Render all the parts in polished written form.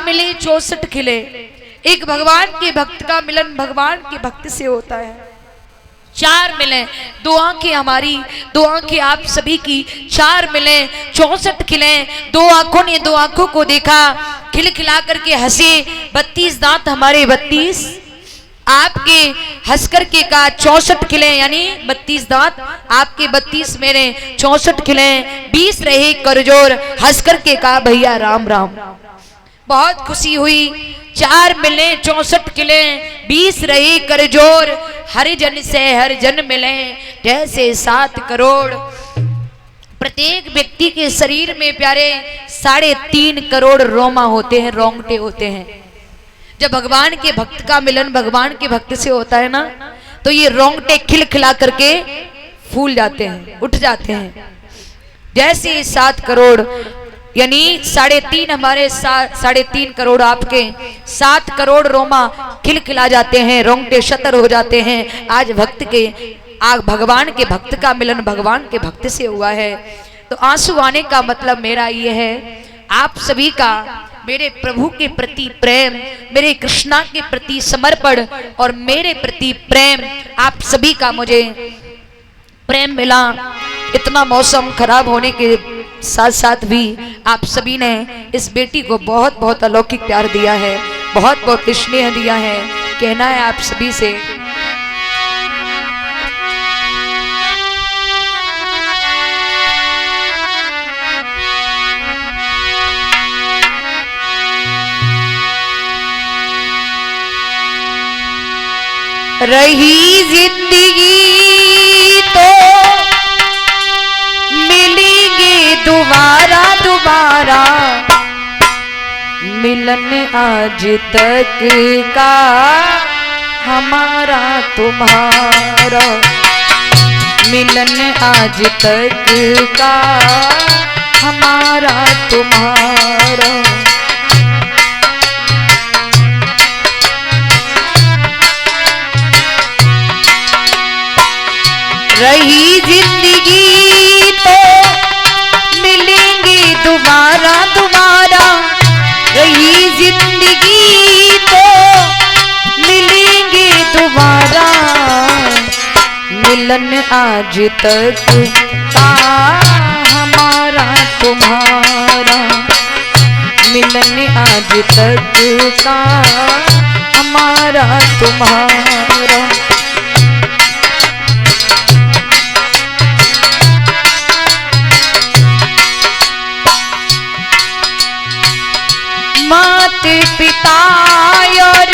मिले 64 खिले। एक भगवान के भक्त का मिलन भगवान के भक्त से होता है। 4 मिले, 2 आंखें हमारी, 2 आंखें आप सभी की, 4 मिले 64 खिले। 2 आंखों ने 2 आंखों को देखा, खिलखिला करके हंसे। 32 दांत हमारे 32, आपके हंस करके कहा 64 खिले, यानी 32 दांत आपके 32 मेरे 64 खिले। 20 रहे करजोर, हंस करके कहा भैया राम राम। बहुत खुशी हुई। 4 मिले 64 खिले, 20 रहे करजोर, हरिजन से हरिजन मिले जैसे 7 करोड़। प्रत्येक व्यक्ति के शरीर में प्यारे 3.5 करोड़ रोमा होते हैं, रोंगटे होते हैं। जब भगवान के भक्त का मिलन भगवान के भक्त से होता है ना, तो ये रोंगटे खिलखिला करके फूल जाते हैं, उठ जाते हैं। जैसे 7 करोड़, यानी 3.5 हमारे 3.5 करोड़ आपके, 7 करोड़ रोमा खिलखिला जाते हैं, रोंगटे शतर हो जाते हैं। आज भगवान के भक्त का मिलन भगवान के भक्त से हुआ है। तो आंसू आने का मतलब मेरा ये है, आप सभी का मेरे प्रभु के प्रति प्रेम, मेरे कृष्णा के प्रति समर्पण और मेरे प्रति प्रेम, आप सभी का मुझे प्रेम मिला। इतना मौसम खराब होने के साथ साथ भी आप सभी ने इस बेटी को बहुत बहुत अलौकिक प्यार दिया है, बहुत बहुत स्नेह दिया है। कहना है आप सभी से, रही जिंदगी तो मिलेंगे दोबारा दोबारा, मिलन आज तक का हमारा तुम्हारा, मिलन आज तक का हमारा तुम्हारा। रही जिंदगी तो मिलेंगे दोबारा दोबारा, रही जिंदगी तो मिलेंगे दोबारा, मिलन आज तक का हमारा तुम्हारा, मिलन आज तक का हमारा तुम्हारा। माता पिता और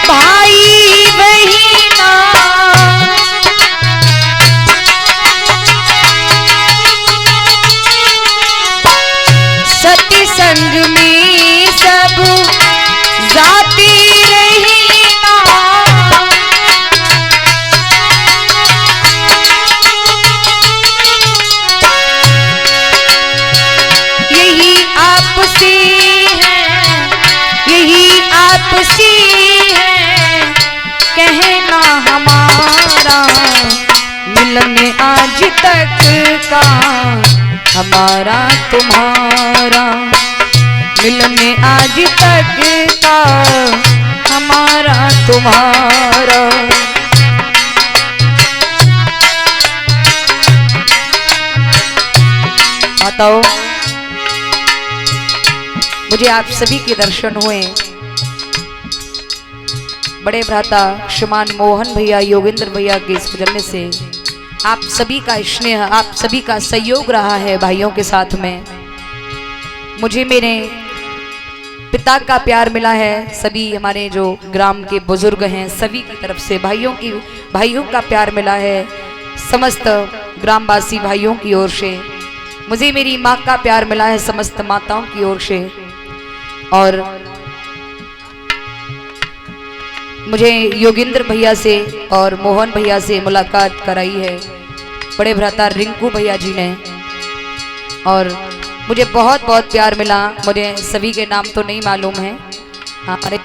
भाई बहिना, सत्संग में सब जाते रहना, यही आपसी आपसी है कहना हमारा, मिलन आज तक का हमारा तुम्हारा, मिलन आज तक का हमारा तुम्हारा। माताओं, मुझे आप सभी के दर्शन हुए। बड़े भ्राता श्रीमान मोहन भैया, योगेंद्र भैया के सौजन्य से आप सभी का स्नेह, आप सभी का सहयोग रहा है भाइयों के साथ में। मुझे मेरे पिता का प्यार मिला है, सभी हमारे जो ग्राम के बुजुर्ग हैं सभी की तरफ से भाइयों का प्यार मिला है। समस्त ग्रामवासी भाइयों की ओर से मुझे मेरी माँ का प्यार मिला है, समस्त माताओं की ओर से। और मुझे योगेंद्र भैया से और मोहन भैया से मुलाकात कराई है बड़े भ्राता रिंकू भैया जी ने, और मुझे बहुत बहुत प्यार मिला। मुझे सभी के नाम तो नहीं मालूम है। हमारे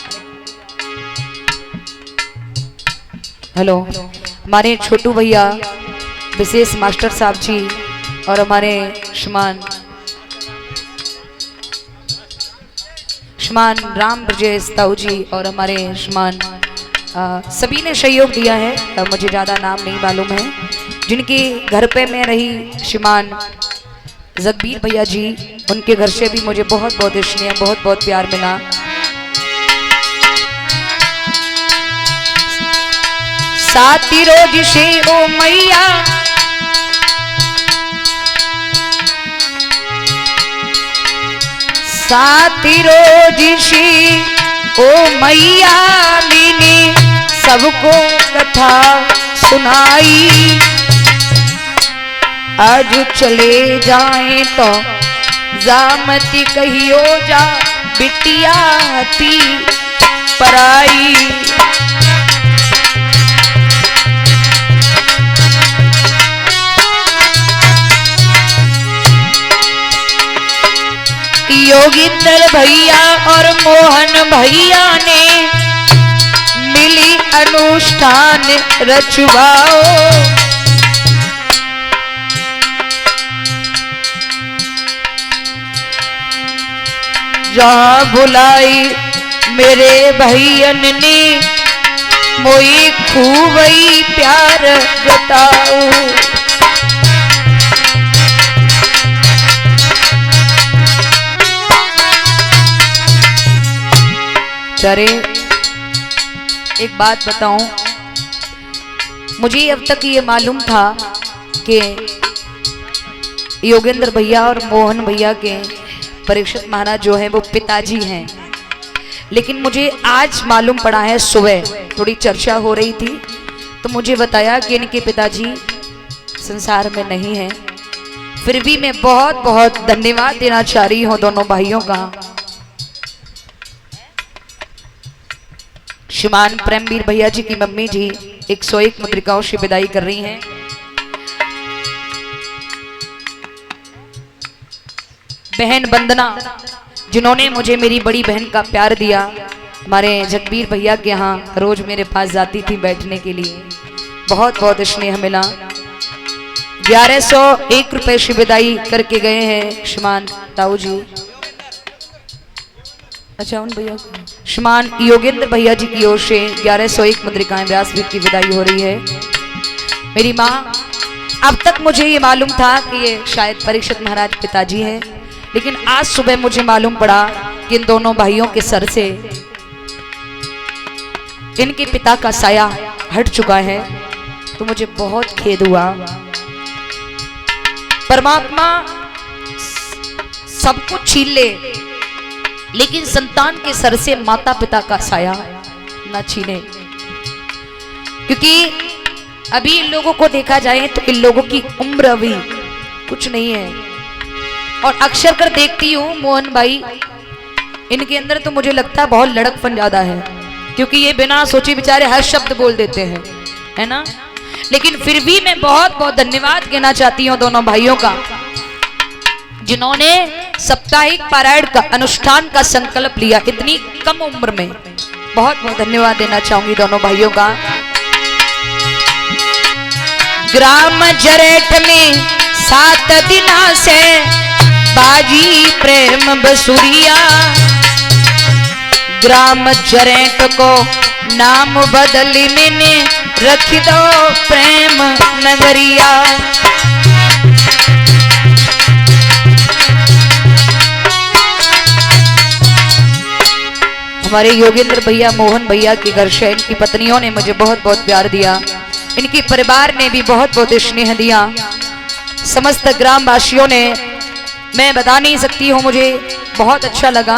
हेलो हमारे छोटू भैया, विशेष मास्टर साहब जी, और हमारे श्रीमान राम ब्रजेश ताऊ जी और हमारे श्रीमान सभी ने सहयोग दिया है। मुझे ज़्यादा नाम नहीं मालूम है। जिनकी घर पे मैं रही श्रीमान जगबीर भैया जी, उनके घर से भी मुझे बहुत बहुत स्नेह, बहुत बहुत प्यार मिला। साथी रोज से ओ मैया साथी रोज से ओ मैया मीनी सबको कथा सुनाई। आज चले जाएं तो जामती कहियो जा बिटिया थी पराई। योगिंदर भैया और मोहन भैया ने मिली अनुष्ठान रचवाओ। जहाँ बुलाई मेरे भैयन ने मोई खूब ही प्यार जताओ। अरे एक बात बताऊं, मुझे अब तक ये मालूम था कि योगेंद्र भैया और मोहन भैया के परीक्षित महाराज जो है वो पिताजी हैं, लेकिन मुझे आज मालूम पड़ा है, सुबह थोड़ी चर्चा हो रही थी तो मुझे बताया कि इनके पिताजी संसार में नहीं हैं। फिर भी मैं बहुत बहुत धन्यवाद देना चाह रही हूँ दोनों भाइयों का। श्रीमान प्रेमवीर भैया जी की मम्मी जी 101 मुद्रिकाओं से विदाई कर रही हैं। बहन वंदना, जिन्होंने मुझे मेरी बड़ी बहन का प्यार दिया, हमारे जगबीर भैया के यहाँ रोज मेरे पास जाती थी बैठने के लिए, बहुत बहुत स्नेह मिला। 1101 रुपए से विदाई करके गए हैं श्रीमान ताऊ जी। अच्छा, उन भैया श्रीमान योगेंद्र भैया जी की ओर से 1101 मुद्रिकाएं व्यासपीठ की विदाई हो रही है। मेरी माँ, अब तक मुझे ये मालूम था कि ये शायद परीक्षित महाराज पिताजी हैं, लेकिन आज सुबह मुझे मालूम पड़ा कि इन दोनों भाइयों के सर से इनके पिता का साया हट चुका है, तो मुझे बहुत खेद हुआ। परमात्मा सब कुछ छीन ले, लेकिन संतान के सर से माता पिता का साया न छीने, क्योंकि अभी इन लोगों को देखा जाए तो इन लोगों की उम्र अभी कुछ नहीं है। और अक्सर कर देखती हूँ मोहन भाई, इनके अंदर तो मुझे लगता है बहुत लड़कपन ज्यादा है, क्योंकि ये बिना सोचे बेचारे हर शब्द बोल देते हैं, है ना। लेकिन फिर भी मैं बहुत बहुत धन्यवाद कहना चाहती हूँ दोनों भाइयों का, जिन्होंने साप्ताहिक पारायण का अनुष्ठान का संकल्प लिया इतनी कम उम्र में। बहुत बहुत धन्यवाद देना चाहूंगी दोनों भाइयों का। ग्राम जरेठ में 7 दिना से बाजी प्रेम बसुरिया। ग्राम जरेठ को नाम बदल मैंने रख दो प्रेम नगरिया। हमारे योगेंद्र भैया मोहन भैया के घर से इनकी पत्नियों ने मुझे बहुत बहुत प्यार दिया, इनके परिवार ने भी बहुत बहुत स्नेह दिया। समस्त ग्राम वासियों ने, मैं बता नहीं सकती हूँ, मुझे बहुत अच्छा लगा।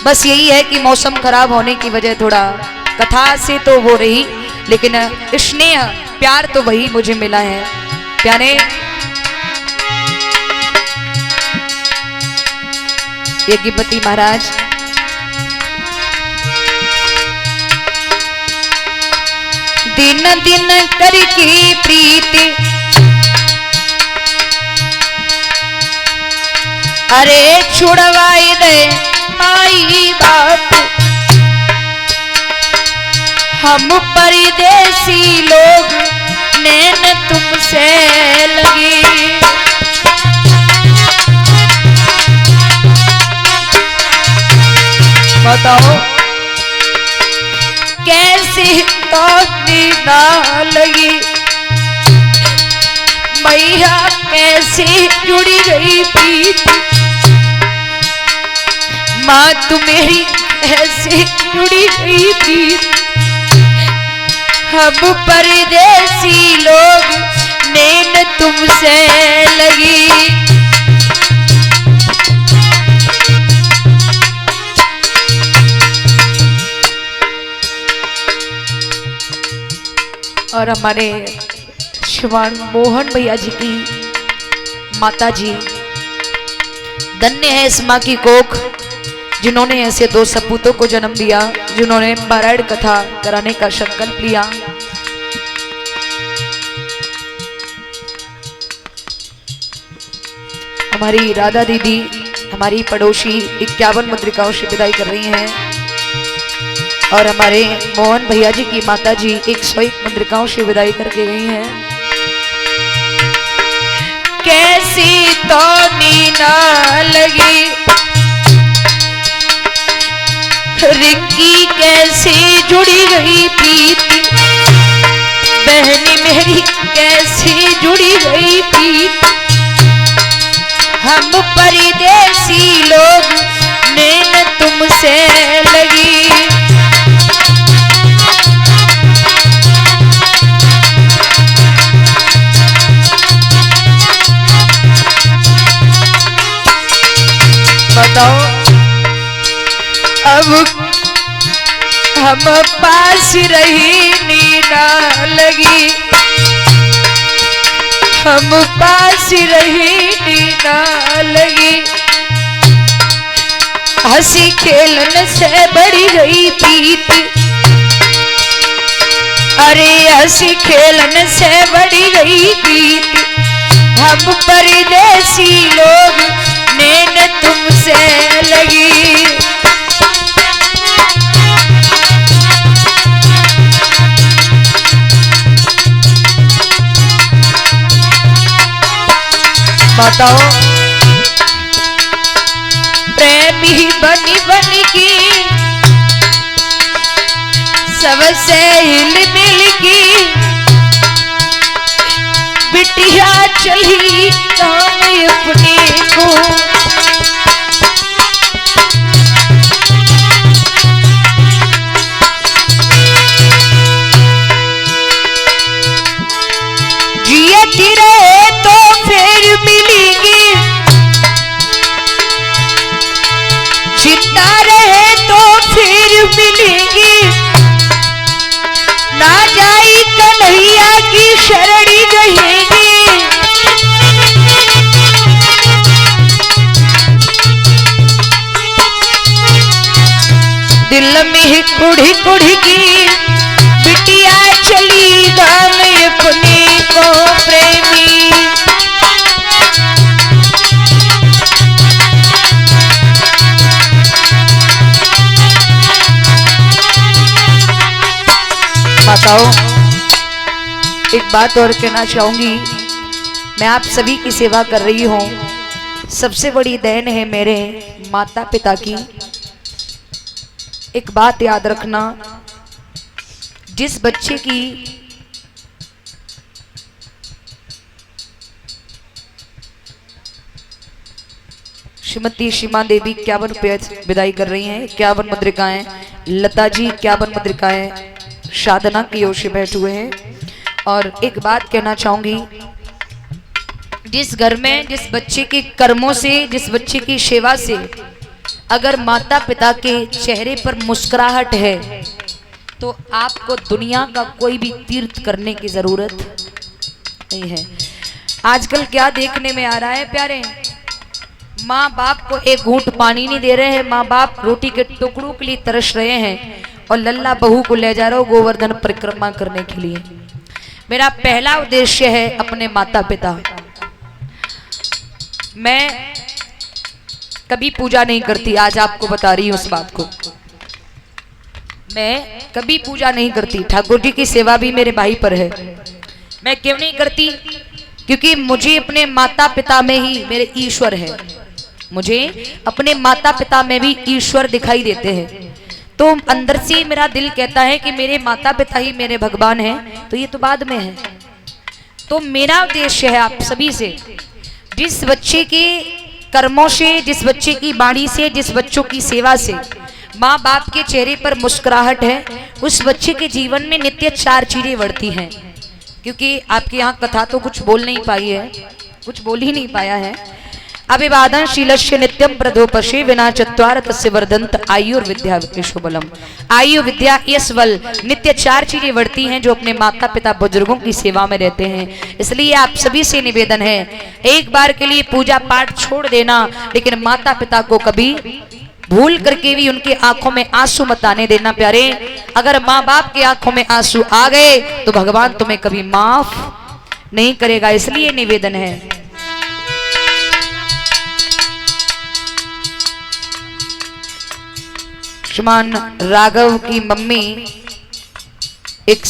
बस यही है कि मौसम खराब होने की वजह थोड़ा कथा से तो हो रही, लेकिन स्नेह प्यार तो वही मुझे मिला है। प्यारे यज्ञपति महाराज, दिन दिन करके प्रीति, अरे छुड़वाई दे माई बाप, हम परदेसी लोग नैन तुमसे लगी। बताओ कैसे तोड़नी ना लगी मैया, कैसे जुड़ी गई प्रीत माँ तू मेरी कैसे जुड़ी गई प्रीत। हम परदेसी लोग नैन तुमसे लगी। और हमारे श्रीमान मोहन भैया जी की माता जी धन्य है इस माँ की कोख जिन्होंने ऐसे दो सपूतों को जन्म दिया, जिन्होंने पारायण कथा कराने का संकल्प लिया। हमारी राधा दीदी हमारी पड़ोसी 51 मुद्रिकाओं से विदाई कर रही हैं और हमारे मोहन भैया जी की माता जी 101 मुद्रिकाओं से विदाई करके गई हैं। कैसी तो नीना लगी रिंकी कैसे जुड़ी गई प्रीति, बहनी मेरी कैसे जुड़ी गई प्रीति। हम परदेसी लोग नैन तुमसे लगी। बताओ अब हम पास रही नीना लगी, हम पास रही नीना लगी। हंसी खेलन से बढ़ी गई प्रीत, अरे हंसी खेलन से बढ़ी गई प्रीत। हम परदेसी लोग नैन तुमसे लगी। बताओ प्रेमी बनी बनी की सबसे हिल मिल की, बिटिया चली काम अपने को। जियती रहे तो फिर मिलेंगी, जिंदा रहे तो फिर मिलेंगी। ना जाई कन्हैया की शरणी रहेगी, दिल में कुढ़ी कुढ़ी की बिटिया चली गाँव अपने को प्रेमी। बताओ एक बात और कहना चाहूंगी, मैं आप सभी की सेवा कर रही हूं। सबसे बड़ी देन है मेरे माता पिता की। एक बात याद रखना, जिस बच्चे की श्रीमती सीमा देवी 51 रुपये विदाई कर रही हैं, 51 मुद्रिकाएं। लता जी 51 मुद्रिकाएं साधना की ओर से बैठे हुए हैं। और एक बात कहना चाहूंगी, जिस घर में जिस बच्चे के कर्मों से, जिस बच्चे की सेवा से अगर माता पिता के चेहरे पर मुस्कुराहट है तो आपको दुनिया का कोई भी तीर्थ करने की जरूरत नहीं है। आजकल क्या देखने में आ रहा है प्यारे, माँ बाप को एक घूंट पानी नहीं दे रहे हैं, माँ बाप रोटी के टुकड़ों के लिए तरस रहे हैं और लल्ला बहू को ले जा रहा हो गोवर्धन परिक्रमा करने के लिए। मेरा पहला उद्देश्य है अपने माता पिता। मैं कभी पूजा नहीं करती, आज आपको बता रही हूं उस बात को। मैं कभी पूजा नहीं करती, ठाकुर जी की सेवा भी मेरे भाई पर है। मैं क्यों नहीं करती? क्योंकि मुझे अपने माता पिता में ही मेरे ईश्वर है। मुझे अपने माता पिता में भी ईश्वर दिखाई देते हैं। तो अंदर से मेरा दिल कहता है कि मेरे माता पिता ही मेरे भगवान हैं, तो ये तो बाद में है। तो मेरा उद्देश्य है आप सभी से, जिस बच्चे के कर्मों से, जिस बच्चे की वाणी से, जिस बच्चों की सेवा से माँ बाप के चेहरे पर मुस्कुराहट है, उस बच्चे के जीवन में नित्य 4 चीजें बढ़ती हैं। क्योंकि आपके यहाँ कथा तो कुछ बोल नहीं पाई है, कुछ बोल ही नहीं पाया है। अभिवादन शीलस्य नित्यम प्रदोपशे विना चत्वार तस्य वर्धन्त आयुर्विद्या विद्या बलम। आयु विद्या यश बल, नित्य 4 चीजें बढ़ती हैं जो अपने माता पिता बुजुर्गों की सेवा में रहते हैं। इसलिए आप सभी से निवेदन है, एक बार के लिए पूजा पाठ छोड़ देना, लेकिन माता पिता को कभी भूल करके भी उनकी आंखों में आंसू मत आने देना प्यारे। अगर माँ बाप की आंखों में आंसू आ गए तो भगवान तुम्हें कभी माफ नहीं करेगा। इसलिए निवेदन है। श्रीमान राघव की मम्मी एक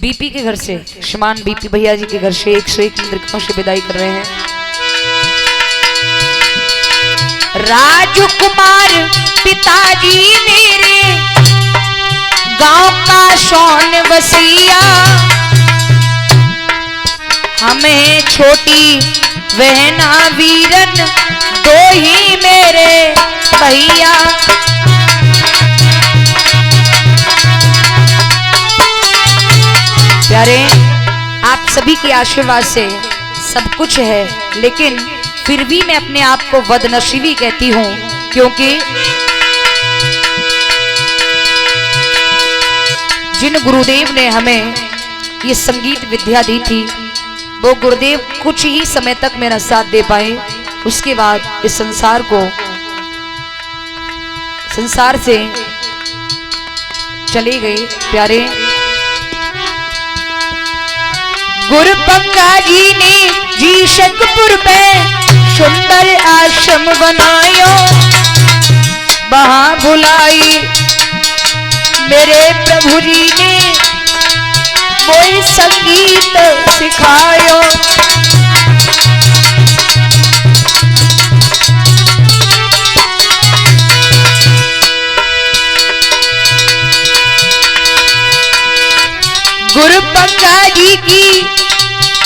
बीपी के घर से, श्रीमान बीपी भैया जी के घर से 101 इंद्रियों से विदाई कर रहे हैं। राजकुमार पिताजी मेरे गांव का शौन वसिया, हमें छोटी बहना वीरन 2 ही मेरे भैया। प्यारे, आप सभी के आशीर्वाद से सब कुछ है, लेकिन फिर भी मैं अपने आप को बदनसीबी कहती हूं, क्योंकि जिन गुरुदेव ने हमें ये संगीत विद्या दी थी, वो गुरुदेव कुछ ही समय तक मेरा साथ दे पाए। उसके बाद इस संसार से चले गए। प्यारे, गुरु पंगा जी ने जी शकपुर में सुंदर आश्रम बनायो, वहां बुलाई मेरे प्रभु जी ने वही संगीत सिखायो। गुरु पंगा जी की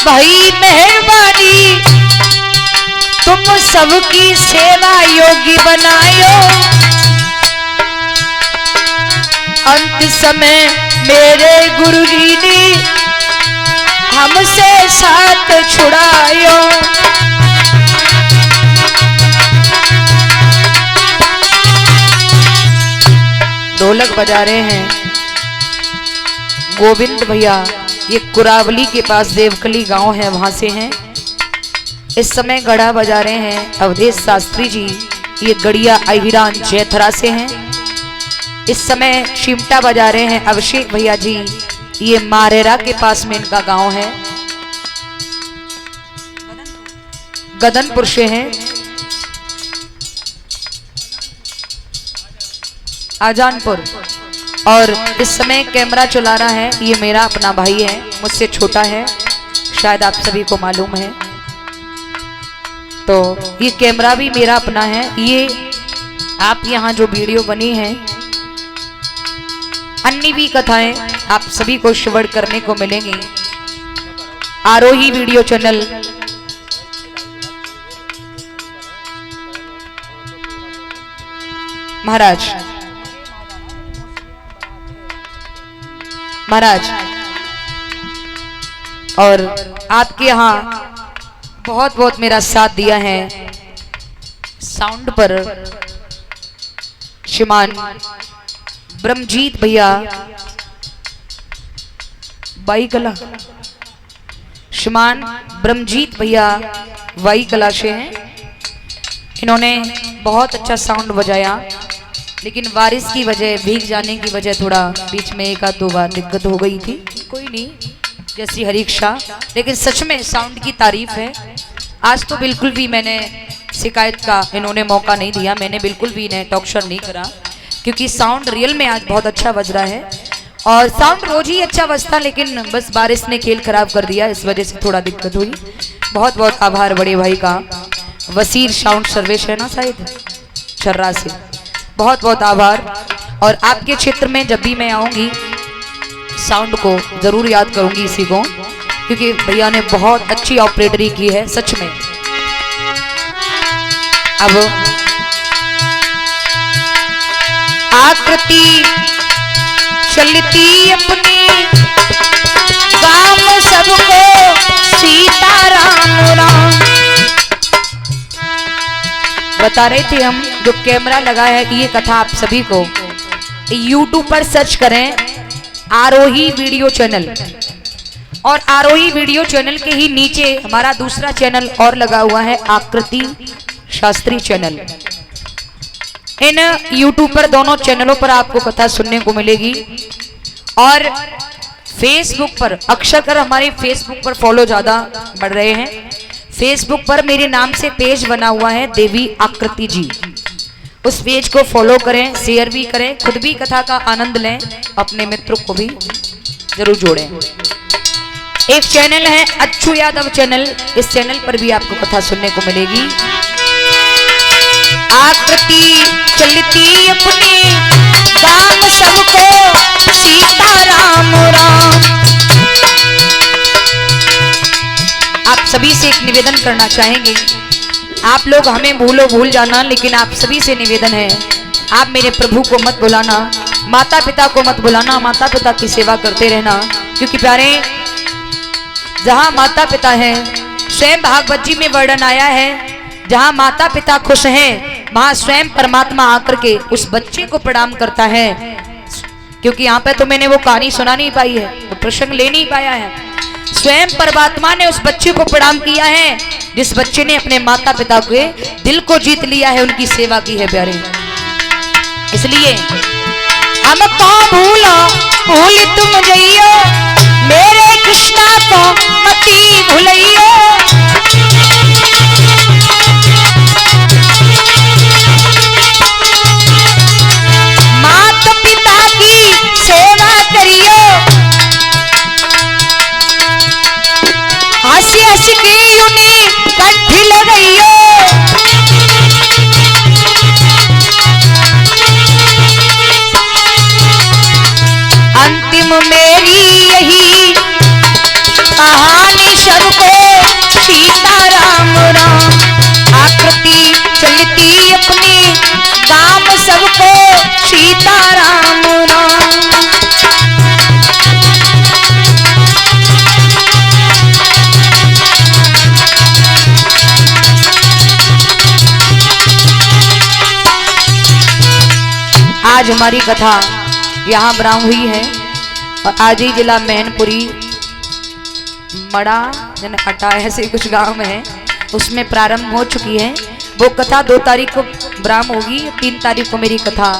भाई मेहरबानी, तुम सबकी सेवा योगी बनायो। अंत समय मेरे गुरुजी ने हमसे साथ छुड़ायो। ढोलक बजा रहे हैं गोविंद भैया, ये कुरावली के पास देवकली गांव है, वहां से हैं। इस समय गड़ा बजा रहे हैं अवधेश शास्त्री जी, ये गड़िया अहिरान जैथरा से हैं। इस समय चिमटा बजा रहे हैं अभिषेक भैया जी, ये मारेरा के पास में इनका गांव है, गदनपुर से हैं। आजानपुर। और इस समय कैमरा चला रहा है, ये मेरा अपना भाई है, मुझसे छोटा है, शायद आप सभी को मालूम है। तो ये कैमरा भी मेरा अपना है। ये आप यहाँ जो वीडियो बनी है, अन्य भी कथाएं आप सभी को श्रवण करने को मिलेंगी। आरोही वीडियो चैनल महाराज और आपके यहाँ बहुत बहुत मेरा साथ दिया है। साउंड पर श्रीमान ब्रह्मजीत भैया बाई कला, श्रीमान ब्रह्मजीत भैया वाई कला से हैं। इन्होंने बहुत अच्छा साउंड बजाया, लेकिन बारिश की वजह, भीग जाने की वजह थोड़ा बीच में 1-2 बार दिक्कत हो गई थी। कोई नहीं, जैसी हरीक्षा, लेकिन सच में साउंड की तारीफ है। आज तो बिल्कुल भी मैंने शिकायत का इन्होंने मौका नहीं दिया, मैंने बिल्कुल भी इन्हें टॉक्शर नहीं करा, क्योंकि साउंड रियल में आज बहुत अच्छा बज रहा है। और साउंड रोज ही अच्छा बजता, लेकिन बस बारिश ने खेल खराब कर दिया, इस वजह से थोड़ा दिक्कत हुई। बहुत बहुत आभार बड़े भाई का। वसीर साउंड सर्विस है ना शायद छर्रा से, बहुत बहुत आभार। और आपके क्षेत्र में जब भी मैं आऊंगी साउंड को जरूर याद करूंगी इसी को, क्योंकि भैया ने बहुत अच्छी ऑपरेटरी की है सच में। अब आकृति चलती अपनी गांव सबको सीताराम राम। बता रहे थे हम, जो कैमरा लगा है ये कथा आप सभी को YouTube पर सर्च करें आरोही वीडियो चैनल, और आरोही वीडियो चैनल के ही नीचे हमारा दूसरा चैनल और लगा हुआ है आकृति शास्त्री चैनल। इन YouTube पर दोनों चैनलों पर आपको कथा सुनने को मिलेगी। और फेसबुक पर अक्सर कर हमारे फेसबुक पर फॉलो ज्यादा बढ़ रहे हैं। फेसबुक पर मेरे नाम से पेज बना हुआ है देवी आकृति जी, उस पेज को फॉलो करें, शेयर भी करें, खुद भी कथा का आनंद लें, अपने मित्रों को भी जरूर जोड़ें। एक चैनल है अच्छू यादव चैनल, इस चैनल पर भी आपको कथा सुनने को मिलेगी। आकृति चलती अपनी गांव सबको सीताराम राम। आप सभी से एक निवेदन करना चाहेंगे, आप लोग हमें भूल जाना, लेकिन आप सभी से निवेदन है, आप मेरे प्रभु को मत भुलाना, माता पिता को मत भुलाना, माता पिता की सेवा करते रहना। क्योंकि प्यारे, जहां माता पिता हैं, स्वयं भागवत जी में वर्णन आया है, जहां माता पिता खुश हैं वहां स्वयं परमात्मा आकर के उस बच्चे को प्रणाम करता है। क्योंकि यहाँ पे तो मैंने वो कहानी सुना नहीं पाई है, वो प्रसंग ले नहीं पाया है। स्वयं परमात्मा ने उस बच्चे को प्रणाम किया है जिस बच्चे ने अपने माता पिता के दिल को जीत लिया है, उनकी सेवा की है प्यारे। इसलिए हम तो भूल तुम जइयो, मेरे कृष्णा को मती भुलइयो। माता पिता की सेवा करियो, हंसी हंस के यूनी कंठी लगाइयो। अंतिम मेरी यही कहानी सबको सीताराम राम। आकृति चलती अपनी गांव सबको सीताराम राम। आज हमारी कथा यहाँ ब्राह्म हुई है और आज ही जिला मैनपुरी मड़ा जन अटा ऐसे कुछ गांव में है, उसमें प्रारंभ हो चुकी है। वो कथा 2 तारीख को ब्राह्म होगी, 3 तारीख को मेरी कथा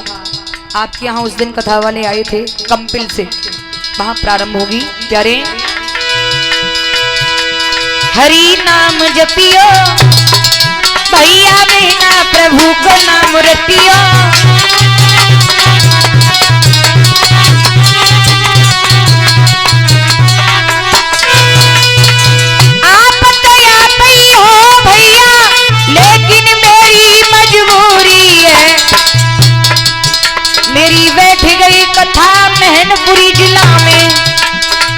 आपके यहाँ उस दिन कथा वाले आए थे कंपिल से, वहां प्रारंभ होगी। प्यारे, हरि नाम जपियो भैया बिना प्रभु को नाम रटियो। मेरी बैठ गई कथा मैनपुरी जिला में,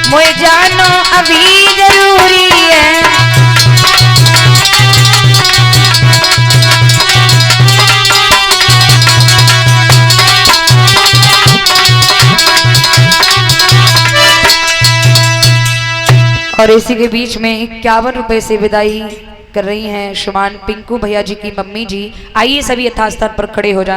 मुझे जानो अभी जरूरी है। और इसी के बीच में 51 रुपए से विदाई कर रही हैं श्रीमान पिंकू भैया जी की मम्मी जी। आइए सभी यथास्थान पर खड़े हो जाए।